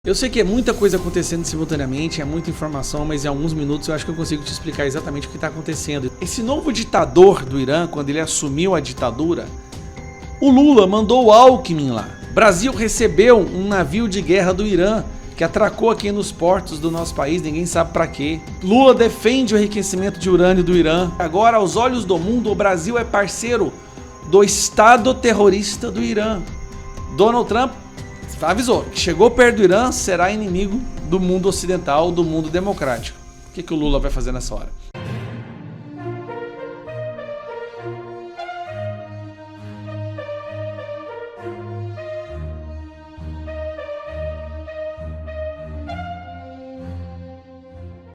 Eu sei que é muita coisa acontecendo simultaneamente, é muita informação, mas em alguns minutos eu acho que eu consigo te explicar exatamente o que está acontecendo. Esse novo ditador do Irã, quando ele assumiu a ditadura, o Lula mandou o Alckmin lá. O Brasil recebeu um navio de guerra do Irã que atracou aqui nos portos do nosso país, ninguém sabe para quê. Lula defende o enriquecimento de urânio do Irã. Agora, aos olhos do mundo, o Brasil é parceiro do Estado terrorista do Irã. Donald Trump avisou que chegou perto do Irã, será inimigo do mundo ocidental, do mundo democrático. O que o Lula vai fazer nessa hora?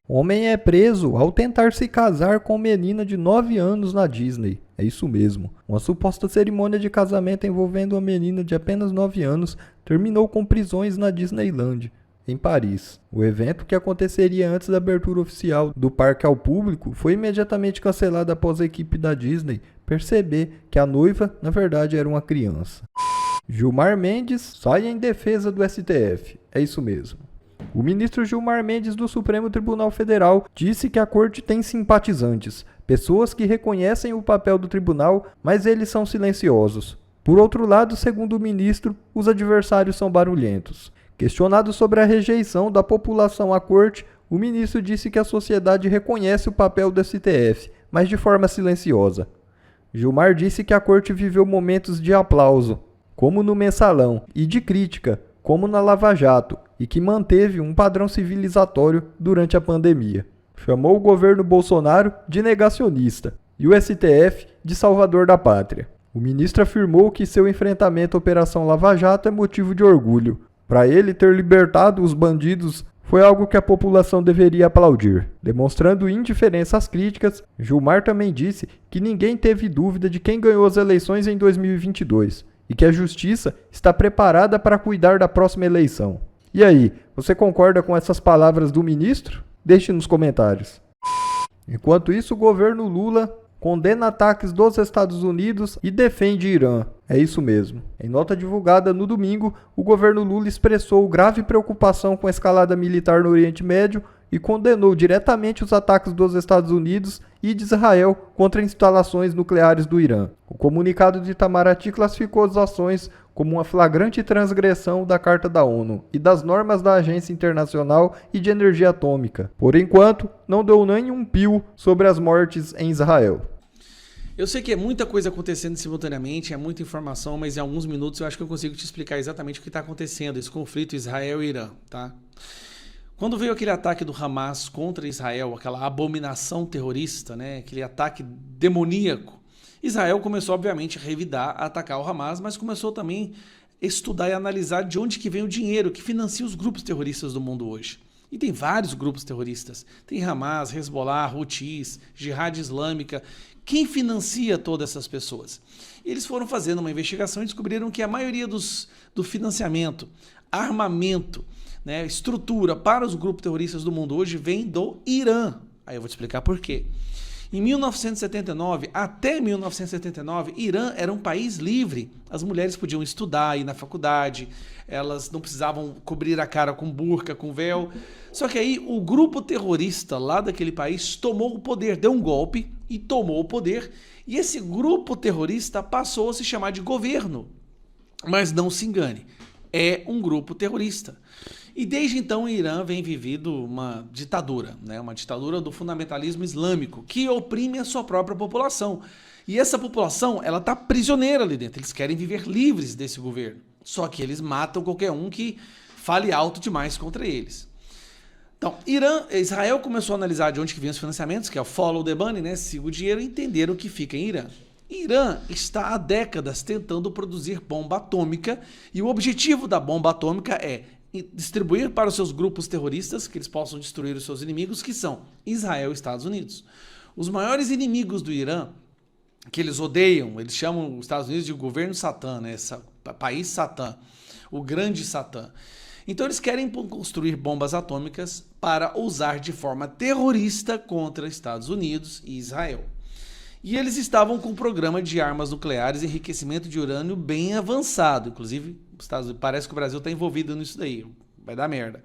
Homem é preso ao tentar se casar com menina de 9 anos na Disney. É isso mesmo. Uma suposta cerimônia de casamento envolvendo uma menina de apenas 9 anos terminou com prisões na Disneyland, em Paris. O evento, que aconteceria antes da abertura oficial do parque ao público, foi imediatamente cancelado após a equipe da Disney perceber que a noiva, na verdade, era uma criança. Gilmar Mendes sai em defesa do STF. É isso mesmo. O ministro Gilmar Mendes do Supremo Tribunal Federal disse que a corte tem simpatizantes, pessoas que reconhecem o papel do tribunal, mas eles são silenciosos. Por outro lado, segundo o ministro, os adversários são barulhentos. Questionado sobre a rejeição da população à corte, o ministro disse que a sociedade reconhece o papel do STF, mas de forma silenciosa. Gilmar disse que a corte viveu momentos de aplauso, como no Mensalão, e de crítica, como na Lava Jato, e que manteve um padrão civilizatório durante a pandemia. Chamou o governo Bolsonaro de negacionista e o STF de salvador da pátria. O ministro afirmou que seu enfrentamento à Operação Lava Jato é motivo de orgulho. Para ele, ter libertado os bandidos foi algo que a população deveria aplaudir. Demonstrando indiferença às críticas, Gilmar também disse que ninguém teve dúvida de quem ganhou as eleições em 2022 e que a justiça está preparada para cuidar da próxima eleição. E aí, você concorda com essas palavras do ministro? Deixe nos comentários. Enquanto isso, o governo Lula condena ataques dos Estados Unidos e defende Irã. É isso mesmo. Em nota divulgada no domingo, o governo Lula expressou grave preocupação com a escalada militar no Oriente Médio e condenou diretamente os ataques dos Estados Unidos e de Israel contra instalações nucleares do Irã. O comunicado de Itamaraty classificou as ações como uma flagrante transgressão da Carta da ONU e das normas da Agência Internacional e de Energia Atômica. Por enquanto, não deu nenhum pio sobre as mortes em Israel. Eu sei que é muita coisa acontecendo simultaneamente, é muita informação, mas em alguns minutos eu acho que eu consigo te explicar exatamente o que está acontecendo, esse conflito Israel e Irã, tá? Quando veio aquele ataque do Hamas contra Israel, aquela abominação terrorista, né, aquele ataque demoníaco, Israel começou, obviamente, a revidar, a atacar o Hamas, mas começou também a estudar e analisar de onde que vem o dinheiro que financia os grupos terroristas do mundo hoje. E tem vários grupos terroristas. Tem Hamas, Hezbollah, Houthis, Jihad Islâmica. Quem financia todas essas pessoas? E eles foram fazendo uma investigação e descobriram que a maioria do financiamento, armamento, né, estrutura para os grupos terroristas do mundo hoje vem do Irã. Aí eu vou te explicar por quê. Em 1979, até 1979, Irã era um país livre. As mulheres podiam estudar, ir na faculdade, elas não precisavam cobrir a cara com burca, com véu. Só que aí o grupo terrorista lá daquele país tomou o poder, deu um golpe e tomou o poder. E esse grupo terrorista passou a se chamar de governo. Mas não se engane, é um grupo terrorista. E desde então o Irã vem vivendo uma ditadura, né? Uma ditadura do fundamentalismo islâmico, que oprime a sua própria população. E essa população, ela está prisioneira ali dentro, eles querem viver livres desse governo. Só que eles matam qualquer um que fale alto demais contra eles. Então, Israel começou a analisar de onde que vinham os financiamentos, que é o follow the money, né? Siga o dinheiro, e entenderam o que fica em Irã. Irã está há décadas tentando produzir bomba atômica, e o objetivo da bomba atômica é distribuir para os seus grupos terroristas, que eles possam destruir os seus inimigos, que são Israel e Estados Unidos. Os maiores inimigos do Irã, que eles odeiam, eles chamam os Estados Unidos de governo Satã, né? País Satã, o grande Satã. Então eles querem construir bombas atômicas para usar de forma terrorista contra Estados Unidos e Israel. E eles estavam com um programa de armas nucleares e enriquecimento de urânio bem avançado. Inclusive, parece que o Brasil está envolvido nisso daí. vai dar merda.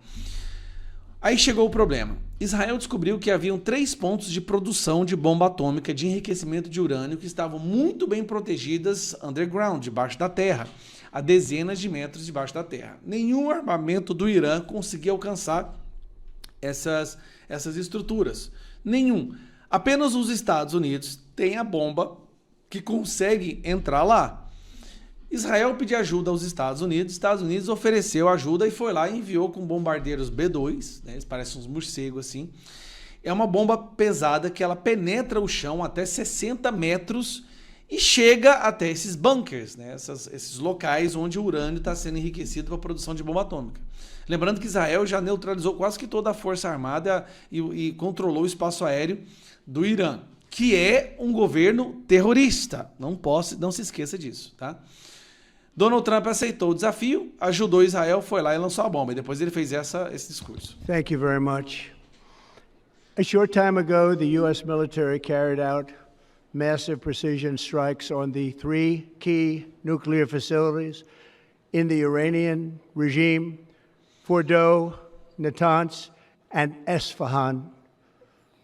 Aí chegou o problema. Israel descobriu que haviam 3 pontos de produção de bomba atômica de enriquecimento de urânio que estavam muito bem protegidas underground, debaixo da terra, a dezenas de metros debaixo da terra. Nenhum armamento do Irã conseguia alcançar essas estruturas. Nenhum. Apenas os Estados Unidos têm a bomba que consegue entrar lá. Israel pediu ajuda aos Estados Unidos ofereceu ajuda e foi lá e enviou com bombardeiros B-2, né, eles parecem uns morcegos assim. É uma bomba pesada que ela penetra o chão até 60 metros e chega até esses bunkers, né, esses locais onde o urânio está sendo enriquecido para a produção de bomba atômica. Lembrando que Israel já neutralizou quase que toda a força armada e controlou o espaço aéreo do Irã, que é um governo terrorista. Não se esqueça disso, tá? Donald Trump aceitou o desafio, ajudou Israel, foi lá e lançou a bomba. E depois ele fez esse discurso. Thank you very much. A short time ago, the U.S. military carried out massive precision strikes on the 3 key nuclear facilities in the Iranian regime, Fordow, Natanz, and Esfahan.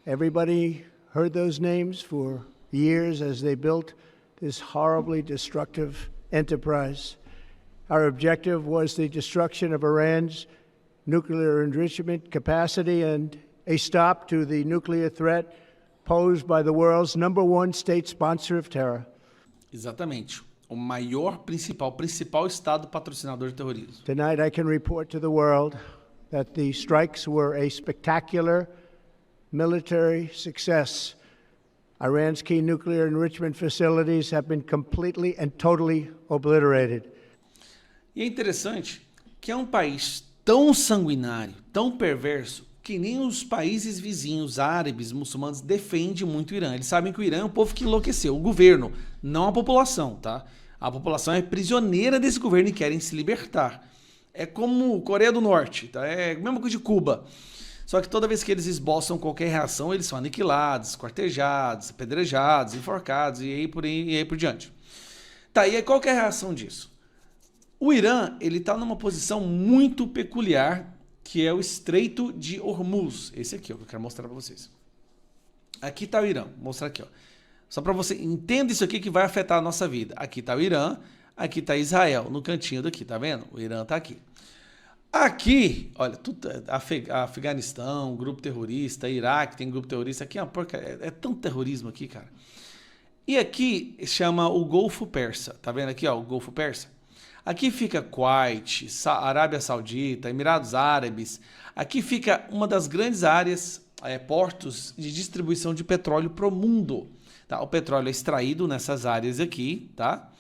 Everybody heard those names for years as they built this horribly destructive enterprise. Our objective was the destruction of Iran's nuclear enrichment capacity and a stop to the nuclear threat posed by the world's #1 state sponsor of terror. Exatamente. O principal estado patrocinador de terrorismo. Tonight I can report to the world that the strikes were a spectacular military success. Iran's key nuclear enrichment facilities have been completely and totally obliterated. E é interessante que é um país tão sanguinário, tão perverso, que nem os países vizinhos árabes, muçulmanos, defendem muito o Irã. Eles sabem que o Irã é um povo que enlouqueceu, o governo, não a população, tá? A população é prisioneira desse governo e querem se libertar. É como Coreia do Norte, tá? É a mesma coisa de Cuba. Só que toda vez que eles esboçam qualquer reação, eles são aniquilados, esquartejados, apedrejados, enforcados e aí por diante. Tá, e aí qual que é a reação disso? O Irã, ele tá numa posição muito peculiar, que é o Estreito de Hormuz. Esse aqui, ó, que eu quero mostrar para vocês. Aqui tá o Irã, vou mostrar aqui, ó. Só para você entenda isso aqui que vai afetar a nossa vida. Aqui tá o Irã, aqui tá Israel, no cantinho daqui, tá vendo? O Irã tá aqui. Aqui, olha, tudo, Afeganistão, grupo terrorista, Iraque tem grupo terrorista, aqui é tanto terrorismo aqui, cara. E aqui chama o Golfo Persa, tá vendo aqui, ó, o Golfo Persa? Aqui fica Kuwait, Arábia Saudita, Emirados Árabes, aqui fica uma das grandes áreas, portos de distribuição de petróleo pro mundo, tá? O petróleo é extraído nessas áreas aqui, tá?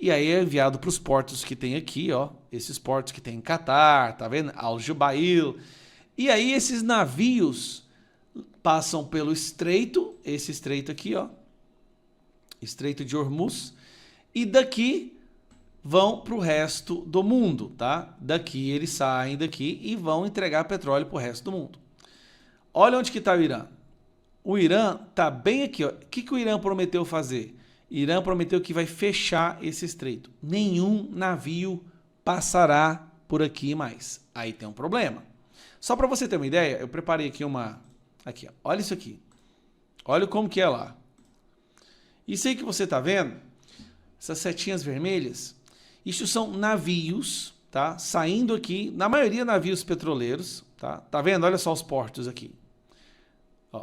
E aí é enviado para os portos que tem aqui, ó. Esses portos que tem em Catar, tá vendo? Al-Jubail. E aí esses navios passam pelo estreito, esse estreito aqui, ó. Estreito de Hormuz. E daqui vão para o resto do mundo, tá? Daqui eles saem daqui e vão entregar petróleo para o resto do mundo. Olha onde que está o Irã. O Irã tá bem aqui, ó. O que o Irã prometeu fazer? Irã prometeu que vai fechar esse estreito. Nenhum navio passará por aqui mais. Aí tem um problema. Só para você ter uma ideia, eu preparei aqui Aqui, ó. Olha isso aqui. Olha como que é lá. Isso aí que você tá vendo, essas setinhas vermelhas, isso são navios, tá? Saindo aqui, na maioria navios petroleiros, tá? Tá vendo? Olha só os portos aqui.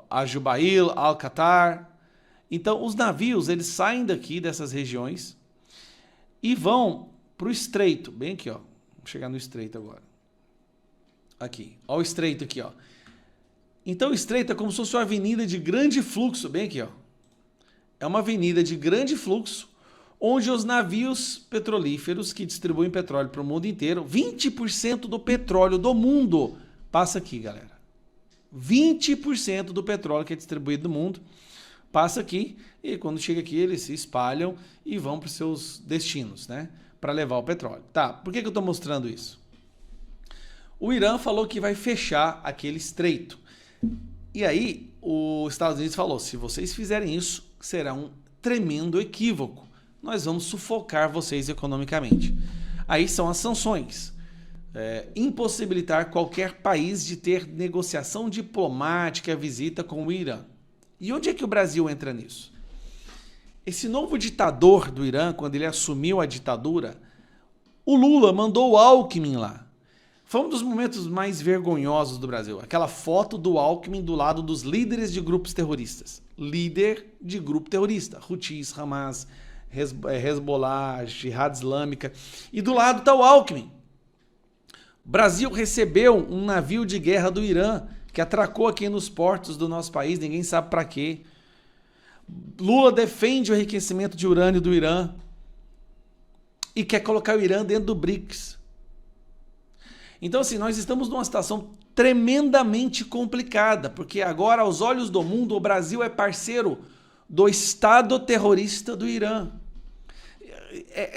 Al-Jubail, Al-Qatar. Então, os navios, eles saem daqui, dessas regiões, e vão para o estreito. Bem aqui, ó. Vamos chegar no estreito agora. Aqui. Ó o estreito aqui, ó. Então, o estreito é como se fosse uma avenida de grande fluxo. Bem aqui, ó. É uma avenida de grande fluxo, onde os navios petrolíferos que distribuem petróleo para o mundo inteiro, 20% do petróleo do mundo passa aqui, galera. 20% do petróleo que é distribuído no mundo passa aqui, e quando chega aqui eles se espalham e vão para os seus destinos, né? Para levar o petróleo. Tá, por que eu estou mostrando isso? O Irã falou que vai fechar aquele estreito. E aí, os Estados Unidos falou, se vocês fizerem isso, será um tremendo equívoco. Nós vamos sufocar vocês economicamente. Aí são as sanções. impossibilitar qualquer país de ter negociação diplomática, visita com o Irã. E onde é que o Brasil entra nisso? Esse novo ditador do Irã, quando ele assumiu a ditadura, o Lula mandou o Alckmin lá. Foi um dos momentos mais vergonhosos do Brasil. Aquela foto do Alckmin do lado dos líderes de grupos terroristas. Líder de grupo terrorista. Houthis, Hamas, Hezbollah, Jihad Islâmica. E do lado está o Alckmin. O Brasil recebeu um navio de guerra do Irã que atracou aqui nos portos do nosso país. Ninguém sabe para quê. Lula defende o enriquecimento de urânio do Irã e quer colocar o Irã dentro do BRICS. Então, assim, nós estamos numa situação tremendamente complicada, porque agora, aos olhos do mundo, o Brasil é parceiro do Estado terrorista do Irã.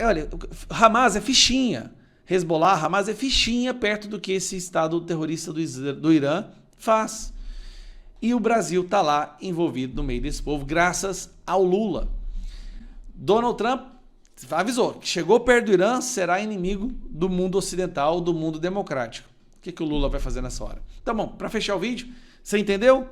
Olha, Hamas é fichinha. Hezbollah, Hamas é fichinha perto do que esse Estado terrorista do Irã faz. E o Brasil está lá envolvido no meio desse povo, graças ao Lula. Donald Trump avisou que chegou perto do Irã, será inimigo do mundo ocidental, do mundo democrático. O que o Lula vai fazer nessa hora? Tá bom, para fechar o vídeo, você entendeu?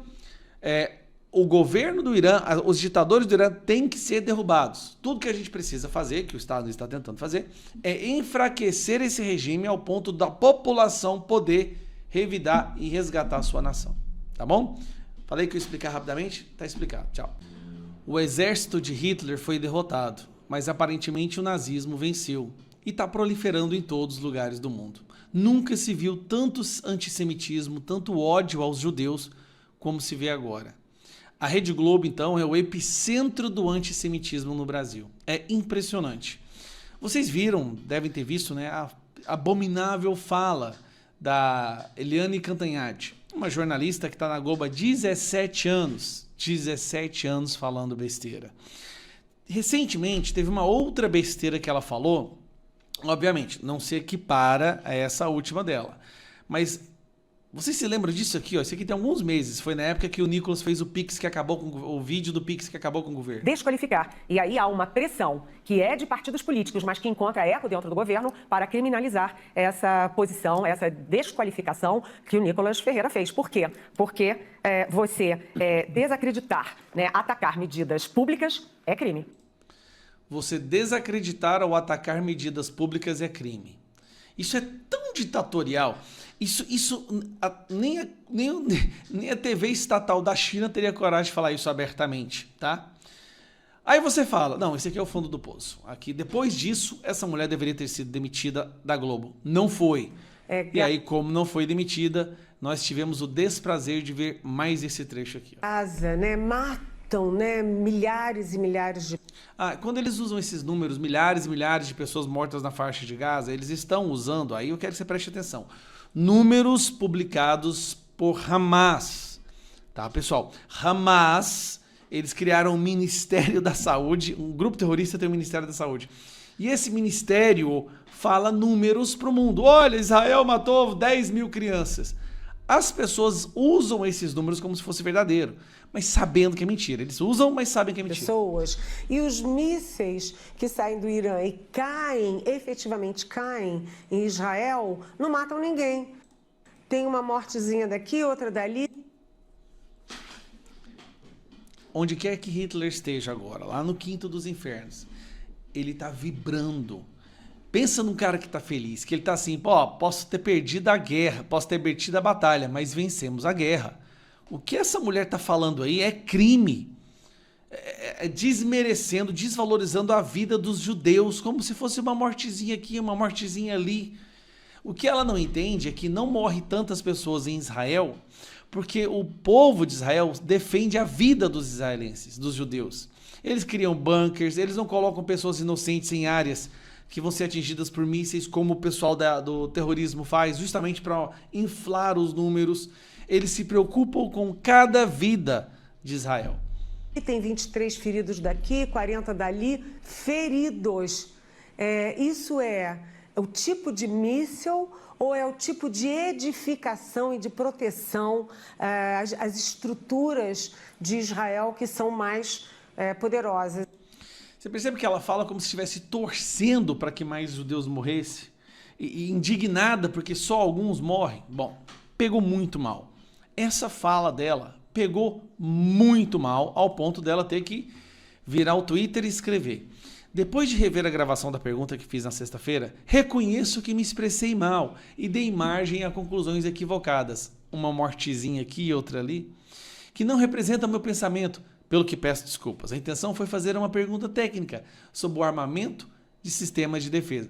O governo do Irã, os ditadores do Irã têm que ser derrubados. Tudo que a gente precisa fazer, que o Estado está tentando fazer, é enfraquecer esse regime ao ponto da população poder revidar e resgatar a sua nação. Tá bom? Falei que eu ia explicar rapidamente? Tá explicado. Tchau. O exército de Hitler foi derrotado, mas aparentemente o nazismo venceu e está proliferando em todos os lugares do mundo. Nunca se viu tanto antissemitismo, tanto ódio aos judeus como se vê agora. A Rede Globo, então, é o epicentro do antissemitismo no Brasil. É impressionante. Vocês viram, devem ter visto, né, a abominável fala da Eliane Cantanhede, uma jornalista que está na Globo há 17 anos. 17 anos falando besteira. Recentemente, teve uma outra besteira que ela falou. Obviamente, não se equipara a essa última dela. Mas vocês se lembram disso aqui? Ó? Isso aqui tem alguns meses. Foi na época que o Nicolas fez o Pix que acabou com o vídeo do Pix que acabou com o governo. Desqualificar. E aí há uma pressão que é de partidos políticos, mas que encontra eco dentro do governo para criminalizar essa posição, essa desqualificação que o Nicolas Ferreira fez. Por quê? Porque você desacreditar, né, atacar medidas públicas é crime. Você desacreditar ou atacar medidas públicas é crime. Isso é tão ditatorial. Nem a TV estatal da China teria coragem de falar isso abertamente, tá? Aí você fala, não, esse aqui é o fundo do poço. Aqui, depois disso, essa mulher deveria ter sido demitida da Globo. Não foi. E aí, como não foi demitida, nós tivemos o desprazer de ver mais esse trecho aqui. Gaza, né? Matam, né? Milhares e milhares de... Quando eles usam esses números, milhares e milhares de pessoas mortas na faixa de Gaza, eles estão usando, aí eu quero que você preste atenção, números publicados por Hamas, tá, pessoal? Hamas, eles criaram um Ministério da Saúde, um grupo terrorista tem um Ministério da Saúde, e esse ministério fala números para o mundo. Olha, Israel matou 10 mil crianças. As pessoas usam esses números como se fosse verdadeiro, mas sabendo que é mentira. Eles usam, mas sabem que é mentira. Pessoas. E os mísseis que saem do Irã e caem, efetivamente caem em Israel, não matam ninguém. Tem uma mortezinha daqui, outra dali. Onde quer que Hitler esteja agora, lá no quinto dos infernos, ele está vibrando. Pensa num cara que tá feliz, que ele tá assim, posso ter perdido a guerra, posso ter perdido a batalha, mas vencemos a guerra. O que essa mulher tá falando aí é crime. É desmerecendo, desvalorizando a vida dos judeus, como se fosse uma mortezinha aqui, uma mortezinha ali. O que ela não entende é que não morre tantas pessoas em Israel, porque o povo de Israel defende a vida dos israelenses, dos judeus. Eles criam bunkers, eles não colocam pessoas inocentes em áreas que vão ser atingidas por mísseis, como o pessoal do terrorismo faz, justamente para inflar os números. Eles se preocupam com cada vida de Israel. E tem 23 feridos daqui, 40 dali, feridos. Isso é o tipo de míssil ou é o tipo de edificação e de proteção às estruturas de Israel que são mais poderosas? Você percebe que ela fala como se estivesse torcendo para que mais judeus morressem? e indignada porque só alguns morrem. Bom, pegou muito mal. Essa fala dela pegou muito mal, ao ponto dela ter que virar o Twitter e escrever: depois de rever a gravação da pergunta que fiz na sexta-feira, reconheço que me expressei mal e dei margem a conclusões equivocadas. Uma mortezinha aqui e outra ali, que não representa meu pensamento, pelo que peço desculpas. A intenção foi fazer uma pergunta técnica sobre o armamento de sistemas de defesa.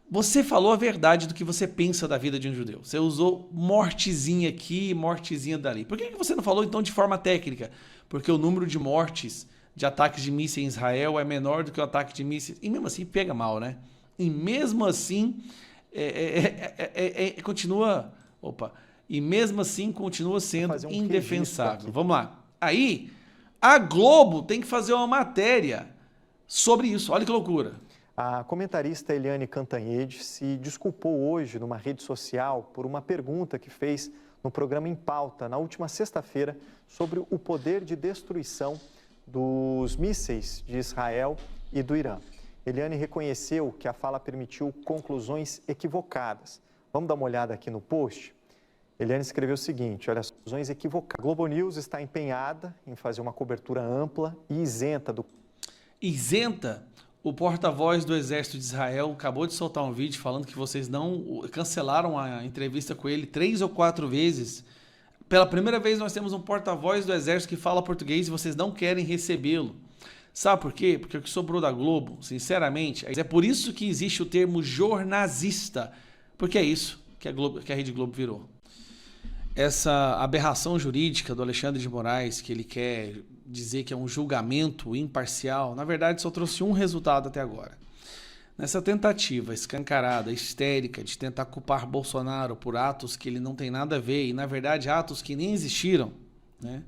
Você falou a verdade do que você pensa da vida de um judeu. Você usou mortezinha aqui, mortezinha dali. Por que você não falou então de forma técnica? Porque o número de mortes de ataques de mísseis em Israel é menor do que o ataque de mísseis. E mesmo assim pega mal, né? E mesmo assim continua... Opa! E mesmo assim continua sendo indefensável. Vamos lá. Aí, a Globo tem que fazer uma matéria sobre isso. Olha que loucura. A comentarista Eliane Cantanhede se desculpou hoje numa rede social por uma pergunta que fez no programa Em Pauta, na última sexta-feira, sobre o poder de destruição dos mísseis de Israel e do Irã. Eliane reconheceu que a fala permitiu conclusões equivocadas. Vamos dar uma olhada aqui no post? Eliane escreveu o seguinte, olha, as conclusões equivocadas. A Globo News está empenhada em fazer uma cobertura ampla e isenta do... Isenta? O porta-voz do Exército de Israel acabou de soltar um vídeo falando que vocês não cancelaram a entrevista com ele 3 ou 4 vezes. Pela primeira vez nós temos um porta-voz do Exército que fala português e vocês não querem recebê-lo. Sabe por quê? Porque o que sobrou da Globo, sinceramente, é por isso que existe o termo jornalista. Porque é isso que a Rede Globo virou. Essa aberração jurídica do Alexandre de Moraes, que ele quer dizer que é um julgamento imparcial, na verdade só trouxe um resultado até agora. Nessa tentativa escancarada, histérica, de tentar culpar Bolsonaro por atos que ele não tem nada a ver, e na verdade atos que nem existiram, né?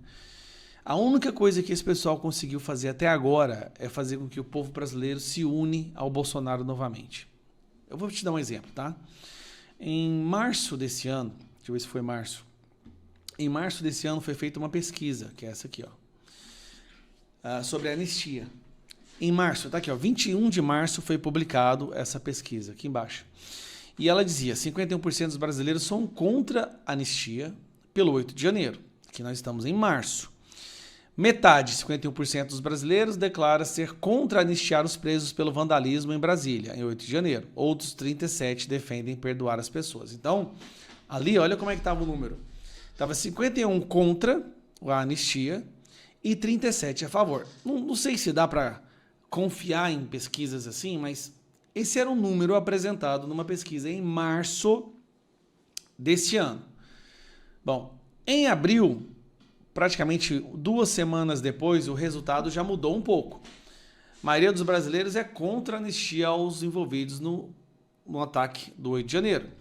A única coisa que esse pessoal conseguiu fazer até agora é fazer com que o povo brasileiro se une ao Bolsonaro novamente. Eu vou te dar um exemplo, tá? Em março desse ano, deixa eu ver se foi março. Em março desse ano foi feita uma pesquisa, que é essa aqui, ó, sobre a anistia. Em março, tá aqui, ó, 21 de março foi publicado essa pesquisa, aqui embaixo. E ela dizia, 51% dos brasileiros são contra a anistia pelo 8 de janeiro. Aqui nós estamos em março. Metade, 51% dos brasileiros, declara ser contra anistiar os presos pelo vandalismo em Brasília, em 8 de janeiro. Outros 37% defendem perdoar as pessoas. Então, ali, olha como é que estava o número. Estava 51 contra a anistia e 37 a favor. Não sei se dá para confiar em pesquisas assim, mas esse era um número apresentado numa pesquisa em março desse ano. Bom, em abril, praticamente 2 semanas depois, o resultado já mudou um pouco. A maioria dos brasileiros é contra a anistia aos envolvidos no ataque do 8 de janeiro.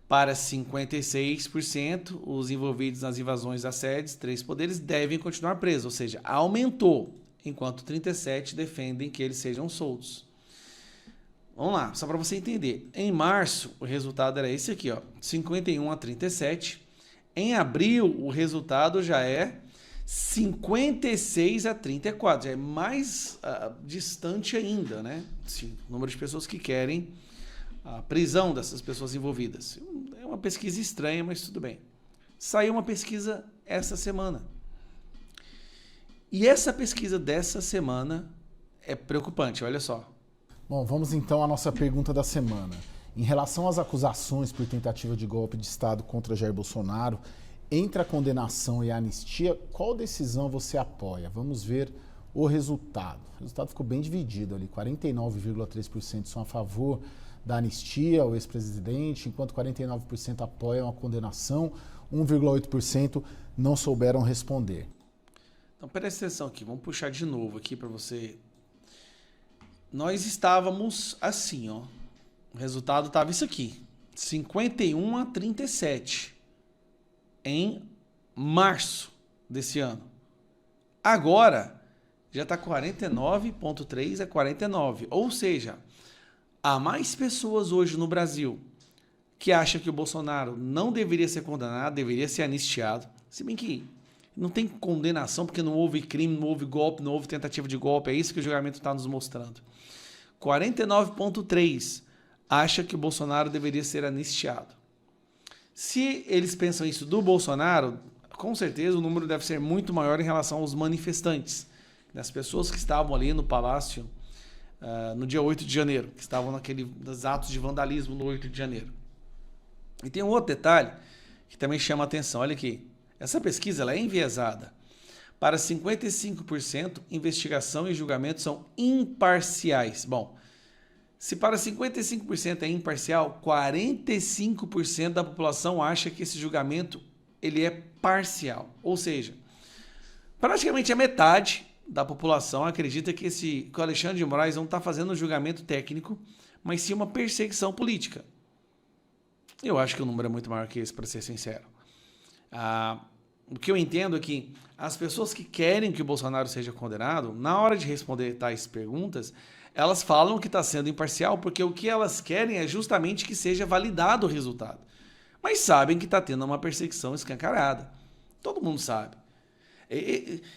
Para 56%, os envolvidos nas invasões das sedes, 3 poderes, devem continuar presos, ou seja, aumentou, enquanto 37% defendem que eles sejam soltos. Vamos lá, só para você entender. Em março, o resultado era esse aqui, ó, 51 a 37. Em abril, o resultado já é 56 a 34, já é mais distante ainda, né? Sim, o número de pessoas que querem a prisão dessas pessoas envolvidas. É uma pesquisa estranha, mas tudo bem. Saiu uma pesquisa essa semana. E essa pesquisa dessa semana é preocupante, olha só. Bom, vamos então à nossa pergunta da semana. Em relação às acusações por tentativa de golpe de Estado contra Jair Bolsonaro, entre a condenação e a anistia, qual decisão você apoia? Vamos ver o resultado. O resultado ficou bem dividido ali, 49,3% são a favor da anistia ao ex-presidente, enquanto 49% apoiam a condenação, 1,8% não souberam responder. Então, presta atenção aqui, vamos puxar de novo aqui para você. Nós estávamos assim, ó. O resultado estava isso aqui, 51 a 37, em março desse ano. Agora, já está 49,3 a 49, ou seja, há mais pessoas hoje no Brasil que acham que o Bolsonaro não deveria ser condenado, deveria ser anistiado, se bem que não tem condenação porque não houve crime, não houve golpe, não houve tentativa de golpe, é isso que o julgamento está nos mostrando. 49,3% acha que o Bolsonaro deveria ser anistiado. Se eles pensam isso do Bolsonaro, com certeza o número deve ser muito maior em relação aos manifestantes, das pessoas que estavam ali no Palácio no dia 8 de janeiro, que estavam nos atos de vandalismo no 8 de janeiro. E tem um outro detalhe que também chama a atenção. Olha aqui, essa pesquisa ela é enviesada. Para 55%, investigação e julgamento são imparciais. Bom, se para 55% é imparcial, 45% da população acha que esse julgamento ele é parcial. Ou seja, praticamente a metade da população acredita que o Alexandre de Moraes não está fazendo um julgamento técnico, mas sim uma perseguição política. Eu acho que o número é muito maior que esse, para ser sincero. O que eu entendo é que as pessoas que querem que o Bolsonaro seja condenado, na hora de responder tais perguntas, elas falam que está sendo imparcial, porque o que elas querem é justamente que seja validado o resultado. Mas sabem que está tendo uma perseguição escancarada. Todo mundo sabe.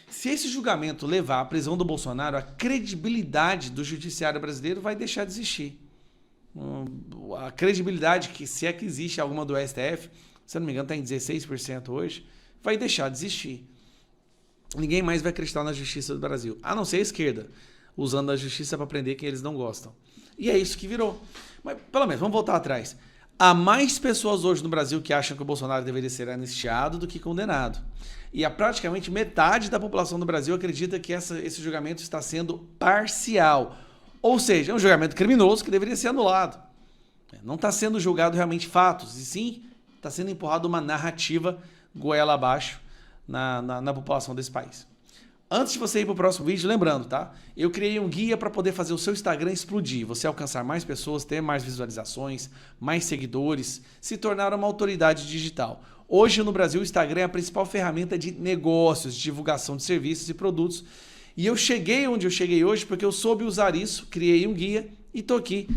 Se esse julgamento levar à prisão do Bolsonaro, a credibilidade do judiciário brasileiro vai deixar de existir. A credibilidade, que se é que existe alguma do STF, se eu não me engano está em 16% hoje, vai deixar de existir. Ninguém mais vai acreditar na justiça do Brasil, a não ser a esquerda, usando a justiça para prender quem eles não gostam. E é isso que virou. Mas, pelo menos, vamos voltar atrás. Há mais pessoas hoje no Brasil que acham que o Bolsonaro deveria ser anistiado do que condenado. E praticamente metade da população do Brasil acredita que esse julgamento está sendo parcial. Ou seja, é um julgamento criminoso que deveria ser anulado. Não está sendo julgado realmente fatos, e sim está sendo empurrada uma narrativa goela abaixo na população desse país. Antes de você ir para o próximo vídeo, lembrando, tá? Eu criei um guia para poder fazer o seu Instagram explodir, você alcançar mais pessoas, ter mais visualizações, mais seguidores, se tornar uma autoridade digital. Hoje no Brasil o Instagram é a principal ferramenta de negócios, de divulgação de serviços e produtos. E eu cheguei onde eu cheguei hoje porque eu soube usar isso, criei um guia e estou aqui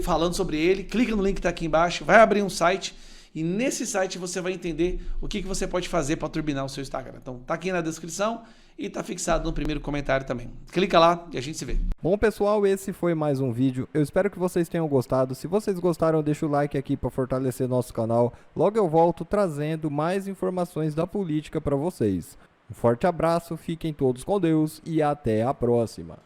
falando sobre ele. Clica no link que está aqui embaixo, vai abrir um site e nesse site você vai entender o que você pode fazer para turbinar o seu Instagram. Então tá aqui na descrição e tá fixado no primeiro comentário também. Clica lá e a gente se vê. Bom pessoal, esse foi mais um vídeo. Eu espero que vocês tenham gostado. Se vocês gostaram, deixa o like aqui para fortalecer nosso canal. Logo eu volto trazendo mais informações da política para vocês. Um forte abraço, fiquem todos com Deus e até a próxima.